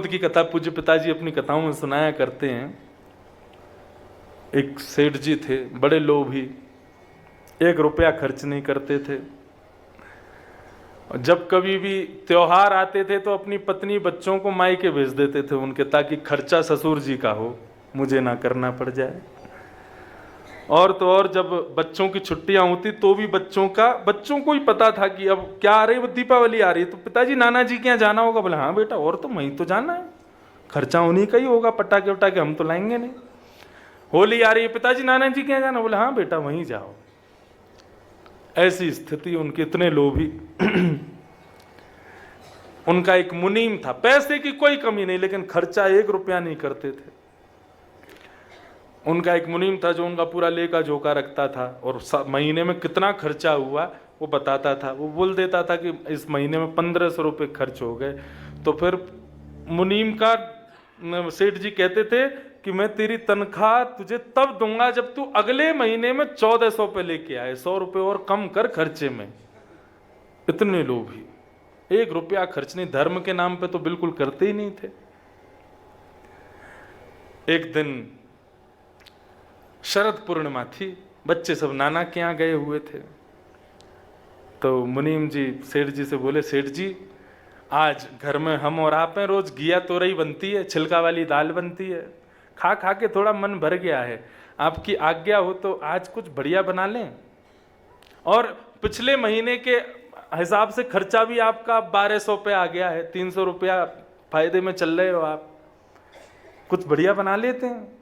विनोद की कथा पूज्य पिताजी अपनी कथाओं में सुनाया करते हैं। एक सेठ जी थे, बड़े लोभी, 1 रुपया खर्च नहीं करते थे। और जब कभी भी त्योहार आते थे तो अपनी पत्नी बच्चों को मायके भेज देते थे उनके, ताकि खर्चा ससुर जी का हो, मुझे ना करना पड़ जाए। और तो और जब बच्चों की छुट्टियां होती तो भी बच्चों को ही पता था कि अब क्या आ रही है, दीपावली आ रही है, तो पिताजी नाना जी के यहाँ जाना होगा। बोले हाँ बेटा, और तो वहीं तो जाना है, खर्चा उन्हीं का ही होगा, पटाखे वटाखे हम तो लाएंगे नहीं। होली आ रही है, पिताजी नाना जी के यहाँ जाना। बोले हाँ बेटा वहीं जाओ। ऐसी स्थिति उनके, इतने लोभी। उनका एक मुनीम था, पैसे की कोई कमी नहीं, लेकिन खर्चा 1 रुपया नहीं करते थे। उनका एक मुनीम था जो उनका पूरा लेखा जोखा रखता था, और महीने में कितना खर्चा हुआ वो बताता था। वो बोल देता था कि इस महीने में 1500 रुपये खर्च हो गए। तो फिर मुनीम का सेठ जी कहते थे कि मैं तेरी तनख्वाह तुझे तब दूंगा जब तू अगले महीने में 1400 पे लेके आए, 100 रुपये और कम कर खर्चे में। इतने लोभी, 1 रुपया खर्च नहीं, धर्म के नाम पे तो बिल्कुल करते ही नहीं थे। एक दिन शरद पूर्णिमा थी, बच्चे सब नाना के यहाँ गए हुए थे। तो मुनीम जी सेठ जी से बोले, सेठ जी आज घर में हम और आप हैं, रोज घिया तोरई बनती है, छिलका वाली दाल बनती है, खा खा के थोड़ा मन भर गया है, आपकी आज्ञा हो तो आज कुछ बढ़िया बना लें। और पिछले महीने के हिसाब से खर्चा भी आपका 1200 पे आ गया है, 300 रुपया फायदे में चल रहे हो आप, कुछ बढ़िया बना लेते हैं।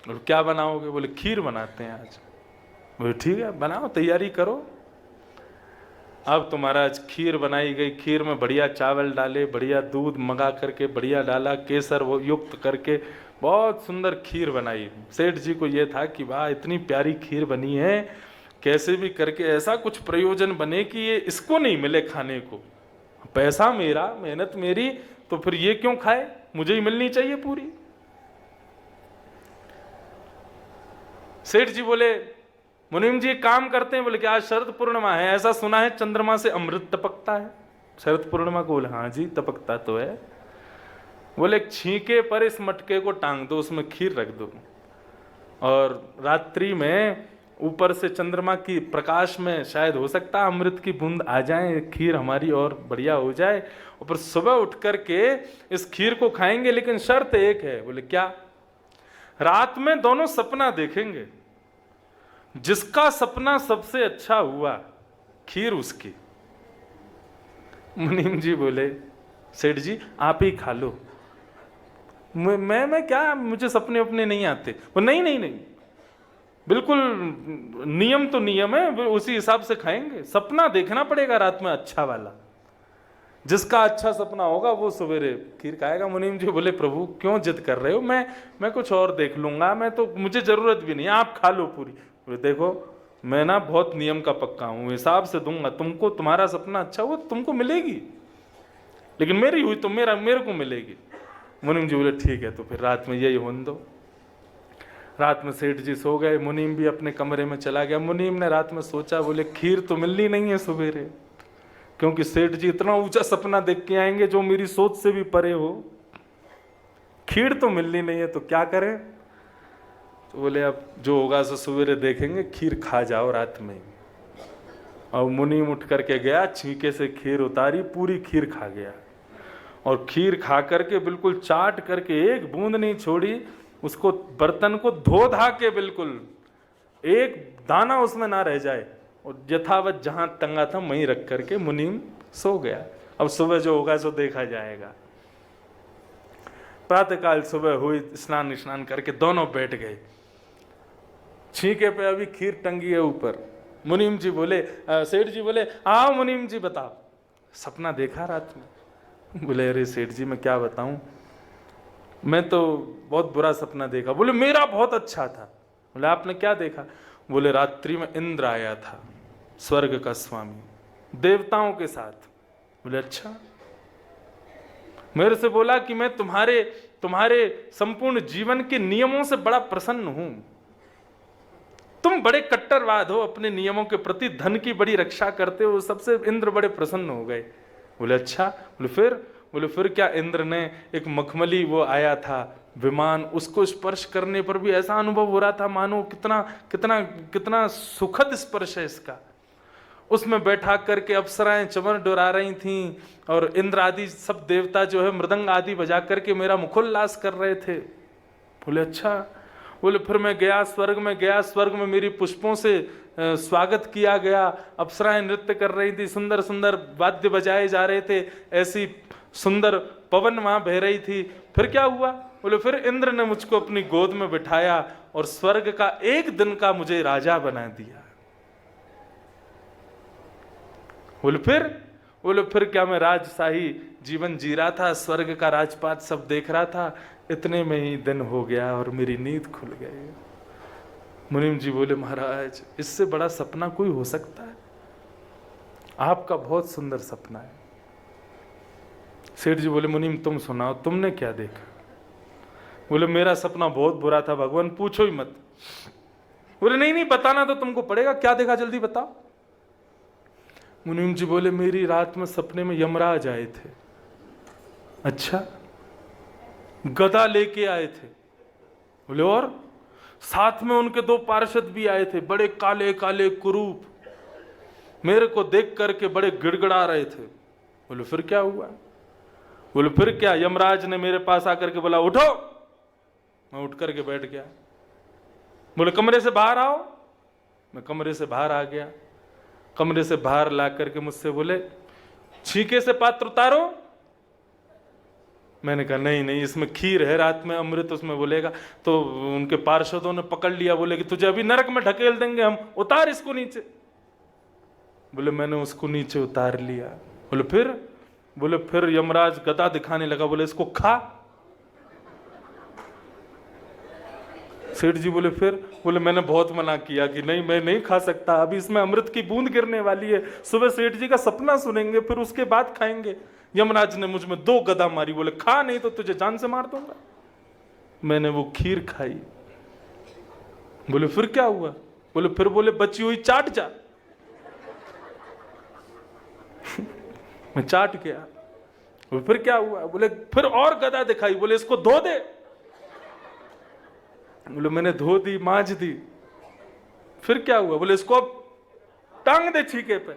और क्या बनाओगे? बोले खीर बनाते हैं आज। बोले ठीक है बनाओ, तैयारी करो। अब तुम्हारा आज खीर बनाई गई। खीर में बढ़िया चावल डाले, बढ़िया दूध मंगा करके बढ़िया डाला, केसर वो युक्त करके बहुत सुंदर खीर बनाई। सेठ जी को ये था कि वाह इतनी प्यारी खीर बनी है, कैसे भी करके ऐसा कुछ प्रयोजन बने कि ये इसको नहीं मिले खाने को। पैसा मेरा, मेहनत मेरी, तो फिर ये क्यों खाए, मुझे ही मिलनी चाहिए पूरी। सेठ जी बोले मुनीम जी काम करते हैं। बोले कि आज शरद पूर्णिमा है, ऐसा सुना है चंद्रमा से अमृत टपकता है शरद पूर्णिमा को। बोले हाँ जी टपकता तो है। बोले एक छींके पर इस मटके को टांग दो, उसमें खीर रख दो, और रात्रि में ऊपर से चंद्रमा की प्रकाश में शायद हो सकता है अमृत की बूंद आ जाए, खीर हमारी और बढ़िया हो जाए। और फिर सुबह उठ करके इस खीर को खाएंगे, लेकिन शर्त एक है। बोले क्या? रात में दोनों सपना देखेंगे, जिसका सपना सबसे अच्छा हुआ खीर उसकी। मुनीम जी बोले सेठ जी आप ही खा लो। मैं क्या, मुझे सपने अपने नहीं आते। वो नहीं नहीं नहीं, बिल्कुल नियम तो नियम है, उसी हिसाब से खाएंगे। सपना देखना पड़ेगा रात में अच्छा वाला, जिसका अच्छा सपना होगा वो सवेरे खीर खाएगा। मुनीम जी बोले प्रभु क्यों जिद कर रहे हो, मैं कुछ और देख लूंगा, मैं तो, मुझे जरूरत भी नहीं, आप खा लो पूरी। बोले देखो मैं ना बहुत नियम का पक्का हूं, हिसाब से दूंगा तुमको, तुम्हारा सपना अच्छा हो तुमको मिलेगी, लेकिन मेरी हुई तो मेरे को मिलेगी। मुनीम जी बोले ठीक है, तो फिर रात में यही होने दो। रात में सेठ जी सो गए, मुनीम भी अपने कमरे में चला गया। मुनीम ने रात में सोचा, बोले खीर तो मिलनी नहीं है सवेरे, क्योंकि सेठ जी इतना ऊंचा सपना देख के आएंगे जो मेरी सोच से भी परे हो, खीर तो मिलनी नहीं है, तो क्या करें? तो बोले अब जो होगा सो सवेरे देखेंगे, खीर खा जाओ रात में। और मुनीम उठ करके गया, छींके से खीर उतारी, पूरी खीर खा गया। और खीर खा करके बिल्कुल चाट करके एक बूंद नहीं छोड़ी, उसको बर्तन को धो धा के बिल्कुल एक दाना उसमें ना रह जाए, और यथावत जहां टंगा था वहीं रख करके मुनीम सो गया। अब सुबह जो होगा सो देखा जाएगा। प्रातःकाल सुबह हुई, स्नान करके दोनों बैठ गए। छींके पे अभी खीर टंगी है ऊपर। मुनीम जी बोले, सेठ जी बोले आओ मुनीम जी बताओ सपना देखा रात में। बोले अरे सेठ जी मैं क्या बताऊं, मैं तो बहुत बुरा सपना देखा। बोले मेरा बहुत अच्छा था। बोले आपने क्या देखा? बोले रात्रि में इंद्र आया था, स्वर्ग का स्वामी, देवताओं के साथ। बोले अच्छा। मेरे से बोला कि मैं तुम्हारे संपूर्ण जीवन के नियमों से बड़ा प्रसन्न हूं, तुम बड़े कट्टरवाद हो अपने नियमों के प्रति, धन की बड़ी रक्षा करते हो, सबसे इंद्र बड़े प्रसन्न हो गए। बोले अच्छा। बोले फिर? बोले फिर क्या, इंद्र ने एक मखमली वो आया था विमान, उसको स्पर्श करने पर भी ऐसा अनुभव हो रहा था मानो कितना कितना कितना सुखद स्पर्श है इसका। उसमें बैठा करके अप्सराएं चमर डुरा रही थीं और इंद्र आदि सब देवता जो है मृदंग आदि बजा करके मेरा मुखोल्लास कर रहे थे। बोले अच्छा। बोले फिर मैं गया, स्वर्ग में गया, स्वर्ग में मेरी पुष्पों से स्वागत किया गया, अप्सराएं नृत्य कर रही थी, सुंदर सुंदर वाद्य बजाए जा रहे थे, ऐसी सुंदर पवन वहां बह रही थी। फिर क्या हुआ? बोले फिर इंद्र ने मुझको अपनी गोद में बिठाया और स्वर्ग का एक दिन का मुझे राजा बना दिया। बोले फिर क्या, मैं राजशाही जीवन जी रहा था, स्वर्ग का राजपाट सब देख रहा था, इतने में ही दिन हो गया और मेरी नींद खुल गई। मुनीम जी बोले महाराज इससे बड़ा सपना कोई हो सकता है? आपका बहुत सुंदर सपना है। सेठ जी बोले मुनीम तुम सुनाओ, तुमने क्या देखा? बोले मेरा सपना बहुत बुरा था भगवान, पूछो ही मत। बोले नहीं बताना तो तुमको पड़ेगा, क्या देखा जल्दी बताओ। मुनीम जी बोले मेरी रात में सपने में यमराज आए थे। अच्छा, गदा लेके आए थे। बोले और साथ में उनके 2 पार्षद भी आए थे, बड़े काले काले कुरूप, मेरे को देख करके बड़े गिड़गिड़ा रहे थे। बोले फिर क्या हुआ? बोले फिर क्या, यमराज ने मेरे पास आकर के बोला उठो। मैं उठ करके बैठ गया। बोले कमरे से बाहर आओ। मैं कमरे से बाहर आ गया। कमरे से बाहर ला करके मुझसे बोले छीके से पात्र उतारो। मैंने कहा नहीं इसमें खीर है, रात में अमृत उसमें बोलेगा। तो उनके पार्षदों ने पकड़ लिया, बोले कि तुझे अभी नरक में ढकेल देंगे हम, उतार इसको नीचे। बोले मैंने उसको नीचे उतार लिया। बोले फिर यमराज गदा दिखाने लगा, बोले इसको खा। सेठ जी बोले फिर? बोले मैंने बहुत मना किया कि नहीं मैं नहीं खा सकता, अभी इसमें अमृत की बूंद गिरने वाली है, सुबह सेठ जी का सपना सुनेंगे फिर उसके बाद खाएंगे। यमराज ने मुझ में 2 गदा मारी, बोले खा नहीं तो तुझे जान से मार दूंगा। मैंने वो खीर खाई। बोले फिर क्या हुआ? बोले बची हुई चाट जा। मैं चाट गया। बोले फिर क्या हुआ? बोले फिर और गदा दिखाई, बोले इसको धो दे। बोले मैंने धो दी, मांज दी। फिर क्या हुआ? बोले इसको अब टांग दे छीके पे।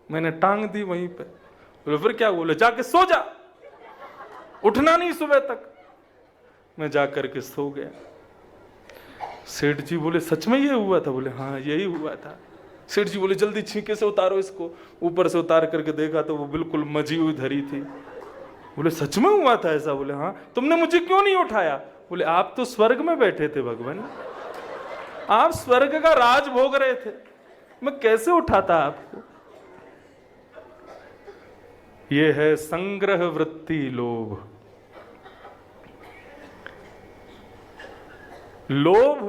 मैंने टांग दी वहीं पे। बोले फिर क्या हुआ? बोले जाके सो जा, उठना नहीं सुबह तक। मैं जा करके सो गया। सेठ जी बोले सच में ये हुआ था? बोले हाँ यही हुआ था। सेठ जी बोले जल्दी छीके से उतारो इसको। ऊपर से उतार करके देखा तो वो बिल्कुल मजी हुई धरी थी। बोले सच में हुआ था ऐसा? बोले हाँ। तुमने मुझे क्यों नहीं उठाया? बोले आप तो स्वर्ग में बैठे थे भगवान, आप स्वर्ग का राज भोग रहे थे, मैं कैसे उठाता आपको? ये है संग्रह वृत्ति लोभ। लोभ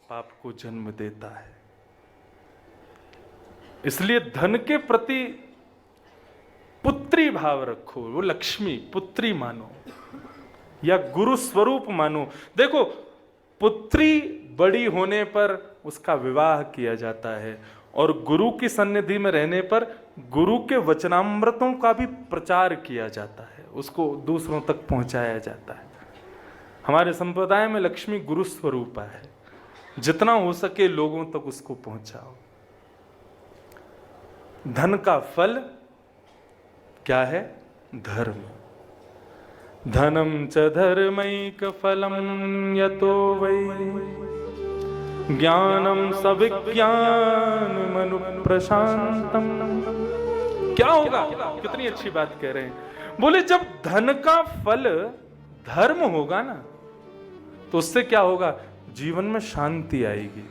पाप को जन्म देता है। इसलिए धन के प्रति पुत्री भाव रखो, वो लक्ष्मी पुत्री मानो या गुरु स्वरूप मानो। देखो पुत्री बड़ी होने पर उसका विवाह किया जाता है और गुरु की सन्निधि में रहने पर गुरु के वचनामृतों का भी प्रचार किया जाता है, उसको दूसरों तक पहुंचाया जाता है। हमारे संप्रदाय में लक्ष्मी गुरु स्वरूप है, जितना हो सके लोगों तक उसको पहुंचाओ। धन का फल क्या है? धर्म। धनम च धर्मैक फलम यतो वै ज्ञानम सविज्ञान मनु प्रशांतम। क्या होगा? कितनी अच्छी बात कह रहे हैं। बोले जब धन का फल धर्म होगा ना तो उससे क्या होगा? जीवन में शांति आएगी।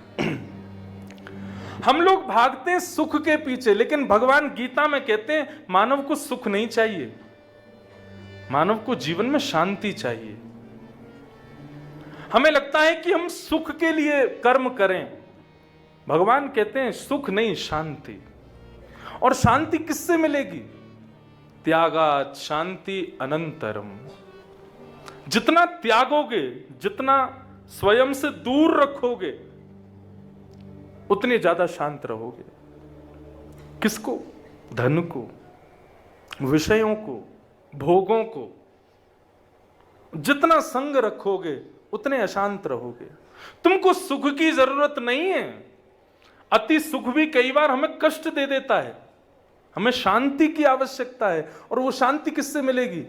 हम लोग भागते हैं सुख के पीछे, लेकिन भगवान गीता में कहते हैं मानव को सुख नहीं चाहिए, मानव को जीवन में शांति चाहिए। हमें लगता है कि हम सुख के लिए कर्म करें, भगवान कहते हैं सुख नहीं शांति। और शांति किससे मिलेगी? त्यागात शांति अनंतरम। जितना त्यागोगे, जितना स्वयं से दूर रखोगे, उतने ज्यादा शांत रहोगे। किसको? धन को, विषयों को, भोगों को जितना संग रखोगे उतने अशांत रहोगे। तुमको सुख की जरूरत नहीं है। अति सुख भी कई बार हमें कष्ट दे देता है। हमें शांति की आवश्यकता है, और वो शांति किससे मिलेगी?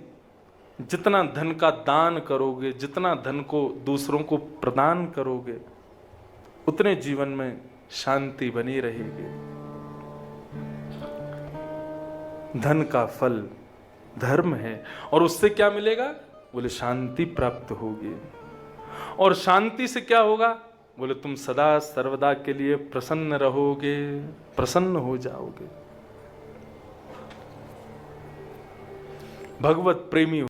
जितना धन का दान करोगे, जितना धन को दूसरों को प्रदान करोगे, उतने जीवन में शांति बनी रहेगी। धन का फल धर्म है, और उससे क्या मिलेगा? बोले शांति प्राप्त होगी। और शांति से क्या होगा? बोले तुम सदा सर्वदा के लिए प्रसन्न रहोगे, प्रसन्न हो जाओगे, भगवत प्रेमी